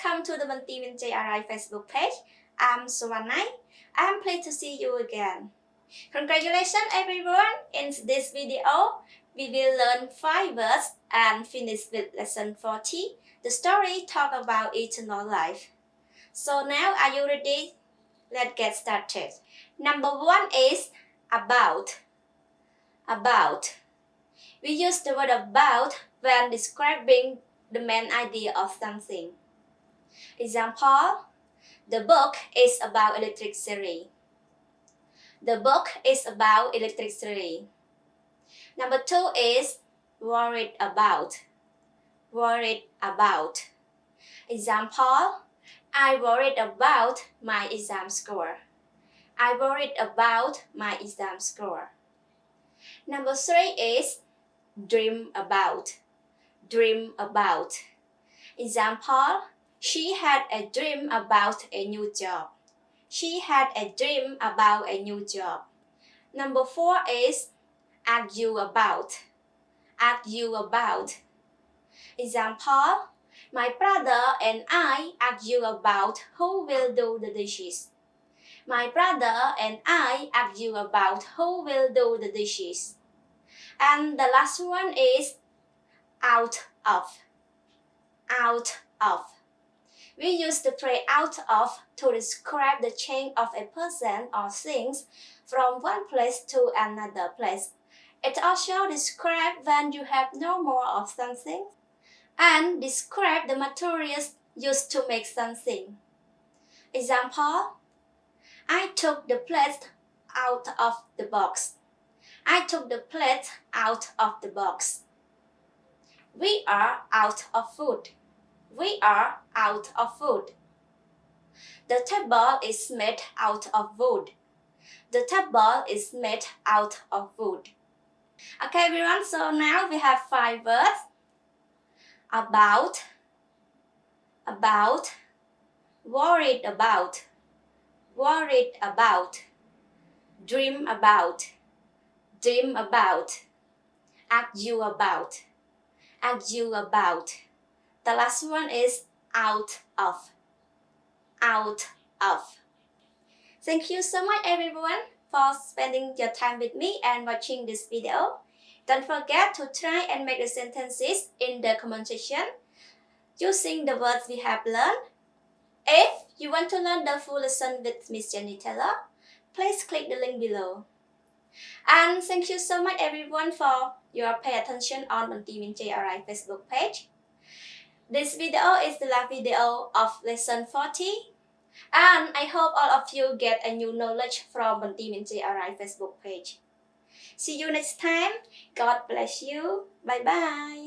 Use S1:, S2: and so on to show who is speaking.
S1: welcome to the Sotheany Facebook page. I'm Sotheany. I'm pleased to see you again. Congratulations everyone! In this video, we will learn 5 words and finish with lesson 40. The story talk about eternal life. So now, are you ready? Let's get started. Number 1 is about. About. We use the word about when describing the main idea of something. Example, the book is about electricity. The book is about electricity. Number 2 is worried about. Worried about. Example, I worried about my exam score. I worried about my exam score. Number 3 is dream about. Dream about. Example, she had a dream about a new job. She had a dream about a new job. Number 4 is argue about. Argue about. Example, my brother and I argue about who will do the dishes. My brother and I argue about who will do the dishes. And the last one is out of. Out of. We use the phrase out of to describe the change of a person or things from one place to another place. It also describes when you have no more of something and describe the materials used to make something. Example, I took the plate out of the box. I took the plate out of the box. We are out of food. We are out of food. The table is made out of wood. The table is made out of wood. Okay everyone, so now we have 5 words. About, worried about, worried about, dream about, dream about, argue about, argue about. The last one is out of, out of. Thank you so much everyone for spending your time with me and watching this video. Don't forget to try and make the sentences in the comment section using the words we have learned. If you want to learn the full lesson with Miss Jenny Taylor, please click the link below. And thank you so much everyone for your pay attention on Sotheany Facebook page. This video is the last video of lesson 40. And I hope all of you get a new knowledge from Sotheany Facebook page. See you next time. God bless you. Bye bye.